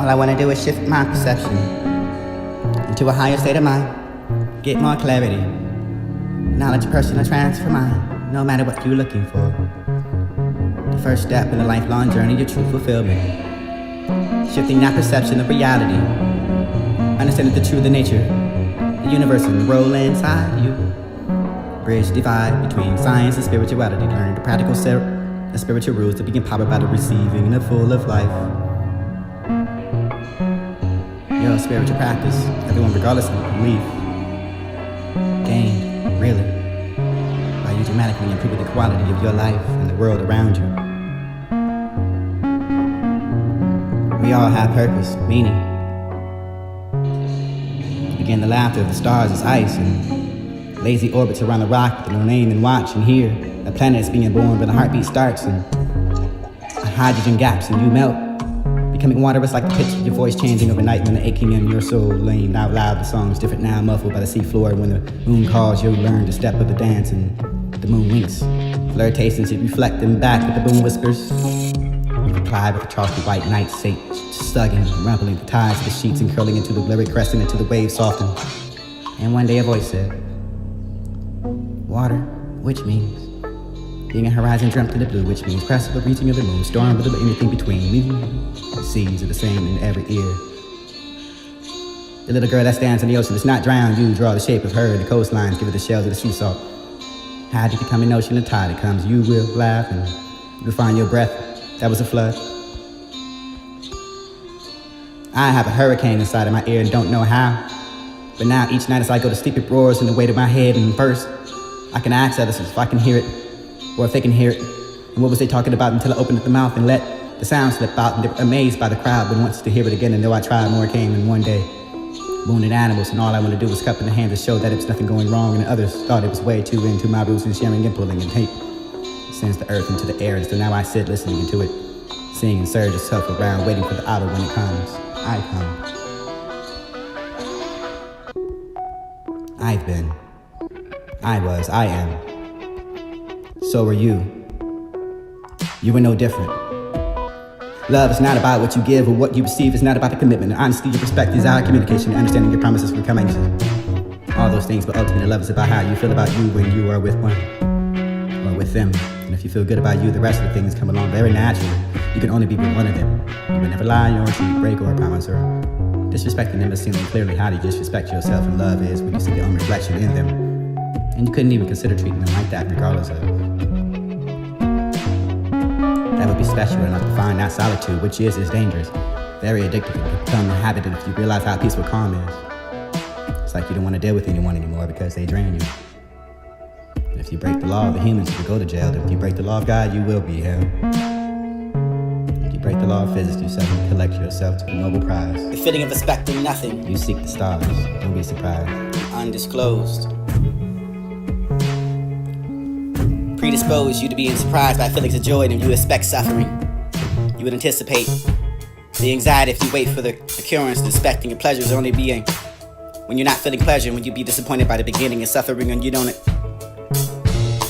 All I want to do is shift my perception into a higher state of mind, get more clarity, knowledge personal transfer mind, no matter what you're looking for. The first step in a lifelong journey to true fulfillment. Shifting that perception of reality, understanding the truth of nature, the universe and the role inside you. Bridge divide between science and spirituality, learning the practical and spiritual rules to be empowered by the receiving and the full of life. Your spiritual practice, everyone regardless of belief, gained, really, by you dramatically improving the quality of your life and the world around you. We all have purpose, meaning. Begin the laughter of the stars as ice and lazy orbits around the rock with no name, and watch and hear a planet is being born where the heartbeat starts and a hydrogen gaps and you melt, becoming waterless like the pitch of your voice changing overnight when the aching in your soul laying out loud. The song's different now, muffled by the seafloor. When the moon calls, you'll learn the step of the dance and the moon winks. Flirtations, you reflecting back with the boom whispers. You reply with the chalky white night sate, slugging, rumpling the tides of the sheets and curling into the lyric, cresting into the waves soften. And one day a voice said, water, which means being a horizon dreamt in the blue, which means crest of the reaching of the moon, storm with anything between. The seas are the same in every ear. The little girl that stands in the ocean is not drowned. You draw the shape of her, the coastlines give it the shells of the sea salt. How do you become an ocean? The tide it comes. You will laugh and you'll find your breath. That was a flood. I have a hurricane inside of my ear and don't know how. But now each night as I go to sleep, it roars in the weight of my head. And first, I can ask others if I can hear it, or if they can hear it. And what was they talking about until I opened up the mouth and let the sound slip out, and they were amazed by the crowd, but wants to hear it again. And though I tried, more came in one day. Wounded animals, and all I wanted to do was cup in the hand to show that it was nothing going wrong, and others thought it was way too into my roots and sharing and pulling and hate. It sends the earth into the air, and so now I sit listening into it, sing and surge itself around, waiting for the hour when it comes. I come. I've been. I was. I am. So are you. You were no different. Love is not about what you give or what you receive. It's not about the commitment. Honesty, your respect, desire, communication, and understanding your promises for becoming all those things. But ultimately, love is about how you feel about you when you are with one or with them. And if you feel good about you, the rest of the things come along very naturally. You can only be with one of them. You will never lie nor cheat, break or promise or disrespecting them is seeing clearly how to disrespect yourself. And love is when you see your own reflection in them. And you couldn't even consider treating them like that regardless of. That would be special enough to find that solitude, which is dangerous, very addictive. It can become a habit, and if you realize how peaceful calm is, it's like you don't want to deal with anyone anymore because they drain you. And if you break the law of the humans, you will go to jail. If you break the law of God, you will be held. If you break the law of physics, you suddenly collect yourself to a noble prize. The feeling of expecting nothing. You seek the stars, don't be surprised. Undisclosed. Predispose you to being surprised by feelings of joy, and you expect suffering. You would anticipate the anxiety if you wait for the occurrence, expecting your pleasures only being when you're not feeling pleasure, when you be disappointed by the beginning and suffering and you don't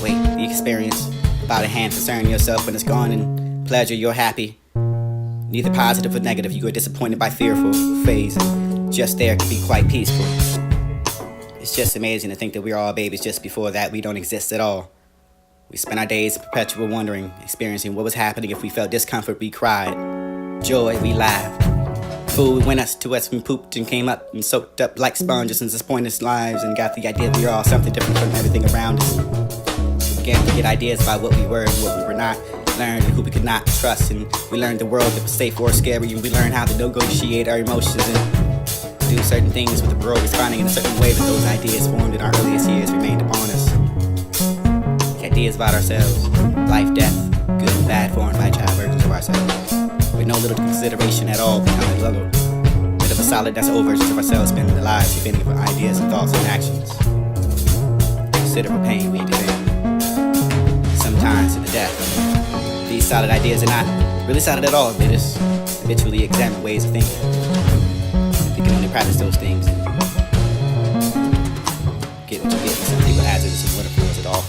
wait the experience about a hand concerning yourself when it's gone, and pleasure you're happy, neither positive or negative. You are disappointed by fearful phase, and just there can be quite peaceful. It's just amazing to think that we're all babies. Just before that we don't exist at all. We spent our days in perpetual wondering, experiencing what was happening. If we felt discomfort, we cried. Joy, we laughed. Food went us to us, we pooped and came up and soaked up like sponges in disappointed lives, and got the idea that we were all something different from everything around us. We began to get ideas about what we were and what we were not, learned who we could not trust, and we learned the world that was safe or scary, and we learned how to negotiate our emotions and do certain things with the world responding in a certain way. But those ideas formed in our earliest years remained upon us. Ideas about ourselves, life, death, good and bad, formed by child versions of ourselves, with no little consideration at all, becoming a little bit of a solid that's over versions of ourselves, spending the lives depending on ideas and thoughts and actions. Considerable pain we defend, sometimes to the death. These solid ideas are not really solid at all. They just habitually examine ways of thinking. If you can only practice those things, get what you get. Some people hazardous and metaphors at all.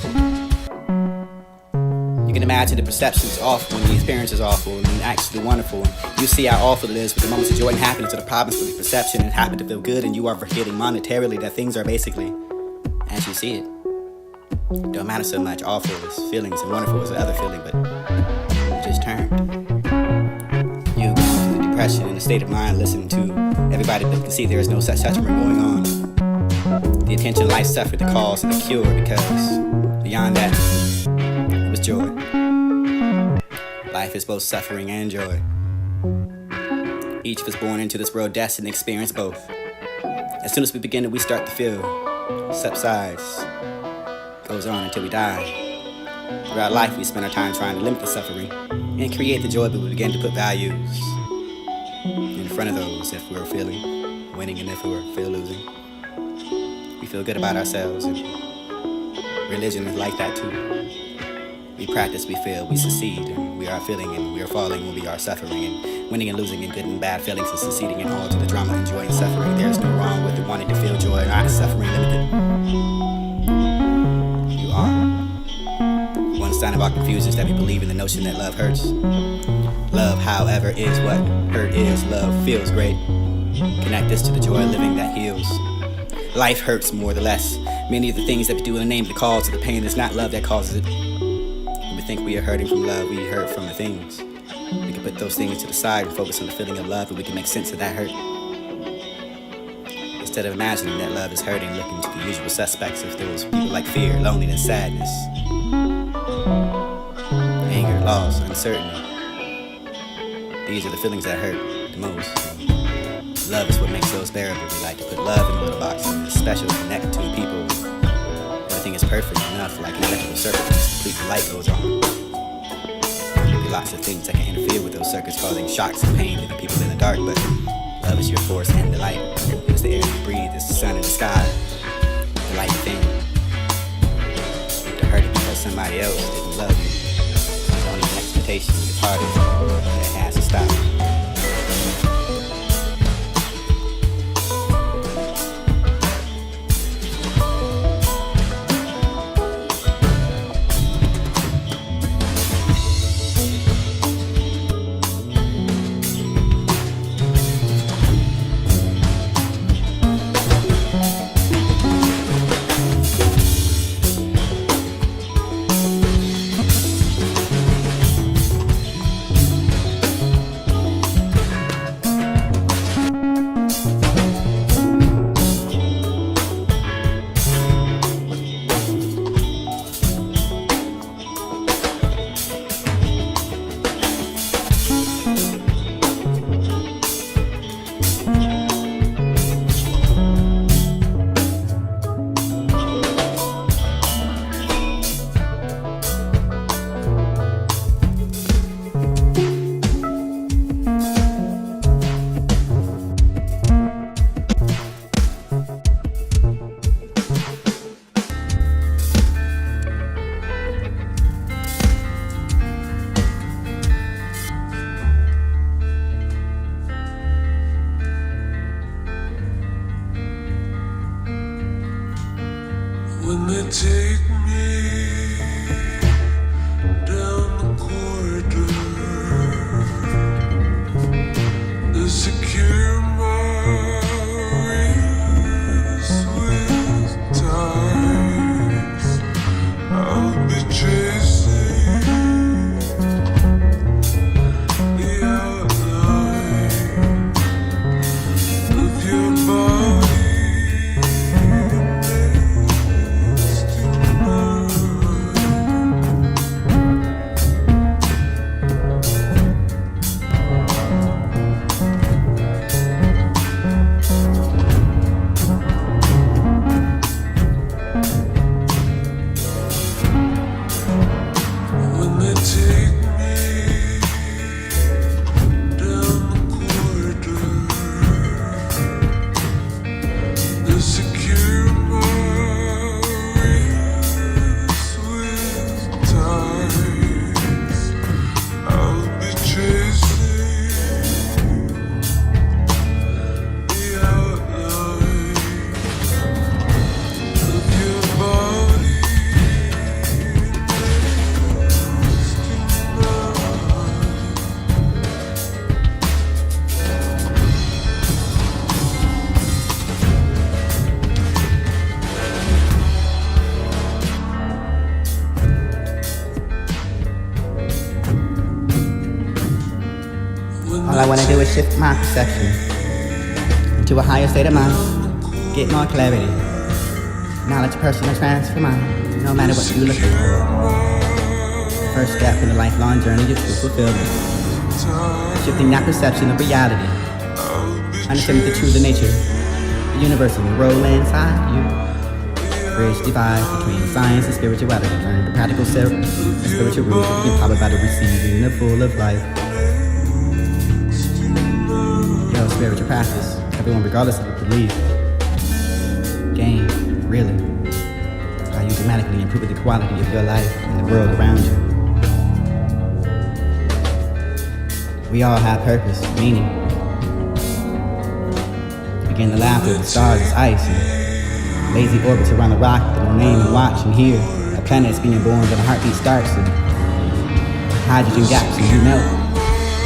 can imagine the perception's awful and the experience is awful and actually wonderful. And you see how awful it is with the moments of joy and happiness or the problems with the perception and happen to feel good, and you are forgetting monetarily that things are basically as you see it. Don't matter so much awful as feelings and wonderful as the other feeling, but you just turned. You go into the depression in a state of mind listening to everybody but can see there is no such suffering going on. The intention of life suffered the cause and the cure, because beyond that, it was joy. Life is both suffering and joy. Each of us born into this world destined to experience both. As soon as we begin, we start to feel subsides, goes on until we die. Throughout life, we spend our time trying to limit the suffering and create the joy, but we begin to put values in front of those if we're feeling winning and if we're feel losing. We feel good about ourselves, and religion is like that too. We practice, we feel, we succeed, and we are feeling and we are falling when we are suffering, and winning and losing, and good and bad feelings, and succeeding in all to the drama and joy and suffering. There's no wrong with it, wanting to feel joy, not suffering limited. You are. One sign of our confusion is that we believe in the notion that love hurts. Love, however, is what hurt is. Love feels great. Connect this to the joy of living that heals. Life hurts more or less. Many of the things that we do in the name of the cause of the pain is not love that causes it. When we think we are hurting from love, we hurt from the things. We can put those things to the side and focus on the feeling of love, and we can make sense of that hurt. Instead of imagining that love is hurting, looking to the usual suspects of those people like fear, loneliness, sadness, anger, loss, uncertainty. These are the feelings that hurt the most. Love is what makes those bearable. We like to put love in a little box, and it's special to connect to people. Everything is perfect enough, like an electrical circuit, complete the light goes on. There be lots of things that can interfere with those circuits, causing shocks and pain to the people in the dark, but love is your force and the light. It's the air you breathe, it's the sun in the sky, the light thing. To hurt it because somebody else didn't love you. It's only an expectation, it's harder, and it has to stop. When they take me down the corridor, they secure my wrists with ties. I'll be chasing the outline of your body. shift my perception into a higher state of mind, get more clarity. Knowledge personal transfer mind, no matter what you look for. First step in the lifelong journey of true fulfillment. Shifting that perception of reality. Understanding the truth of nature, the universe and the role inside you. Bridge divide between science and spirituality. Learn the practical self and spiritual roots, empowered by the receiving the full of life. Yo, spiritual practice. Everyone, regardless of the belief, gain, really, how you dramatically improve the quality of your life and the world around you. We all have purpose, meaning. Begin to laugh through the stars as ice and lazy orbits around the rock that no name and watch and hear. A planet is being born, but a heartbeat starts and hydrogen gaps and you melt.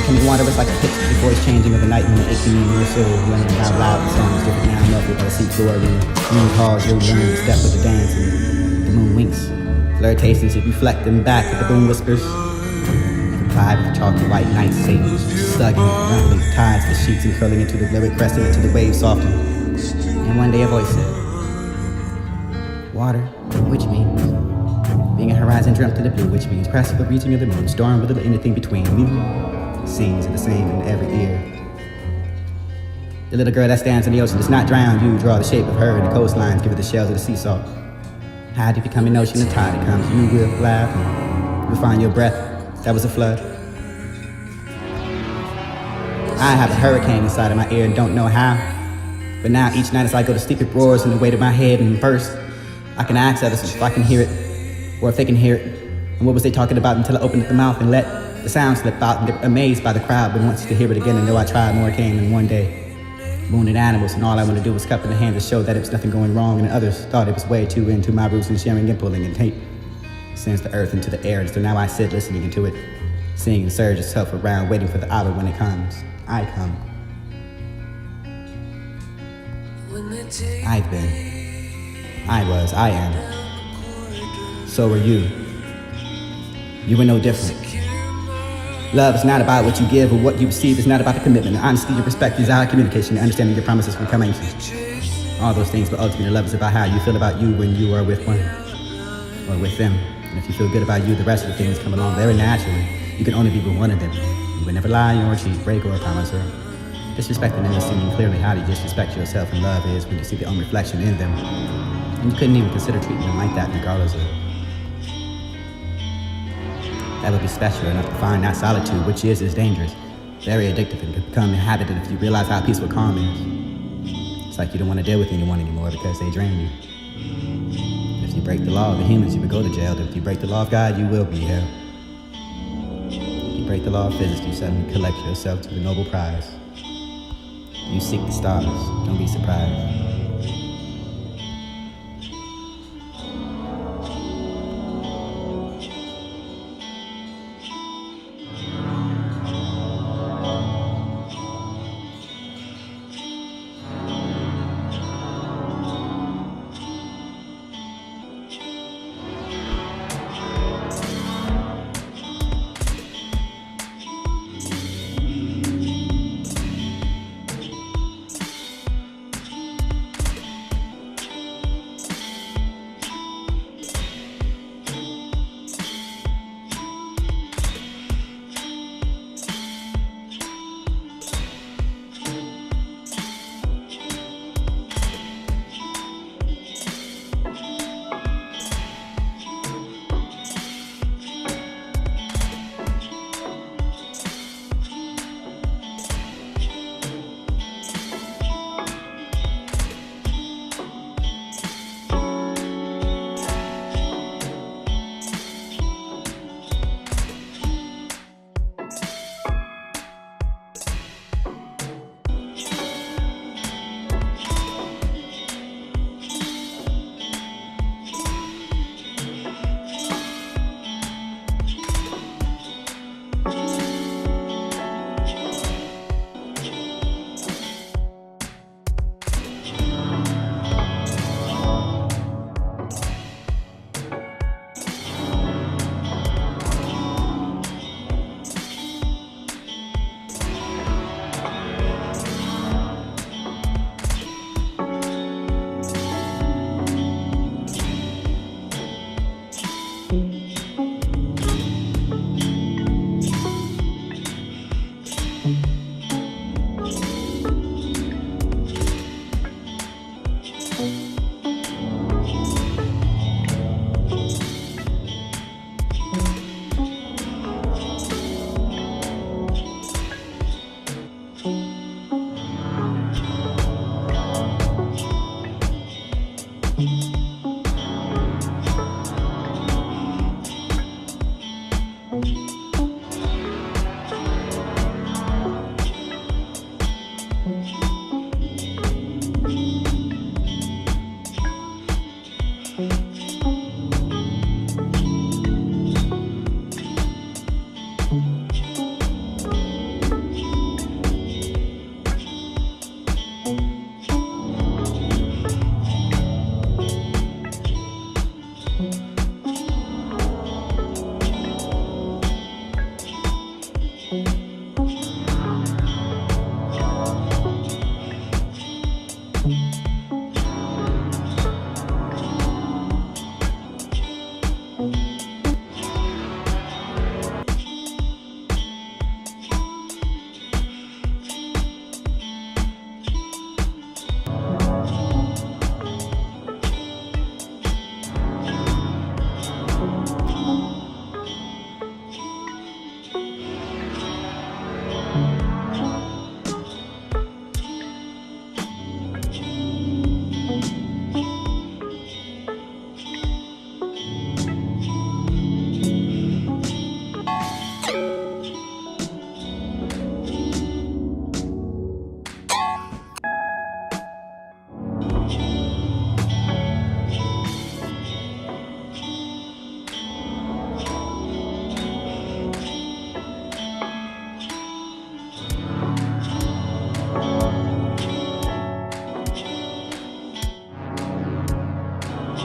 Becoming water is like a pitch before it's changing overnight when you're aching in your soul. Learning how loud the song is different now, muffled by the seat floor. When the moon calls, you'll learn the step of the dance and the moon winks. Flirtations, you reflect them back with the moon whispers. Complied with the chalky white night sails, slugging, rumbling, tides the sheets and curling into the blurred crescent into the waves soften. And one day a voice said, water, which means being a horizon dreamt to the blue, which means press the reaching of the moon, storm with a little anything between. Scenes are the same in every ear. The little girl that stands in the ocean does not drown you. Draw the shape of her and the coastlines, give her the shells of the sea salt. Hide you become an ocean, the tide it comes. You will laugh and you'll find your breath. That was a flood. I have a hurricane inside of my ear and don't know how. But now each night as I go to sleep, it roars in the weight of my head and first I can ask others if I can hear it or if they can hear it. And what was they talking about until I opened up the mouth and let the sound slip out, and they're amazed by the crowd, but wants to hear it again, and though I tried, more came in one day. Wounded animals, and all I wanted to do was cup in the hand to show that it was nothing going wrong, and others thought it was way too into my roots and sharing and pulling and tape. Sends the earth into the air, and so now I sit listening into it, seeing it surge itself around, waiting for the hour when it comes. I come. I've been. I was, I am. So are you. You were no different. Love is not about what you give or what you receive. It's not about the commitment, the honesty, your respect, desire, communication, the understanding your promises from coming. All those things, but ultimately love is about how you feel about you when you are with one or with them. And if you feel good about you, the rest of the things come along very naturally. You can only be with one of them. You would never lie or cheat, break or promise or disrespect them, and you're seeing clearly how to disrespect yourself and love is when you see your own reflection in them. And you couldn't even consider treating them like that regardless of. That would be special enough to find that solitude, which is dangerous, very addictive, and could become inhabited if you realize how peaceful calm is. It's like you don't want to deal with anyone anymore because they drain you. If you break the law of the humans, you would go to jail. If you break the law of God, you will be held. If you break the law of physics, you suddenly collect yourself to the Nobel Prize. You seek the stars, don't be surprised.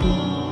Thank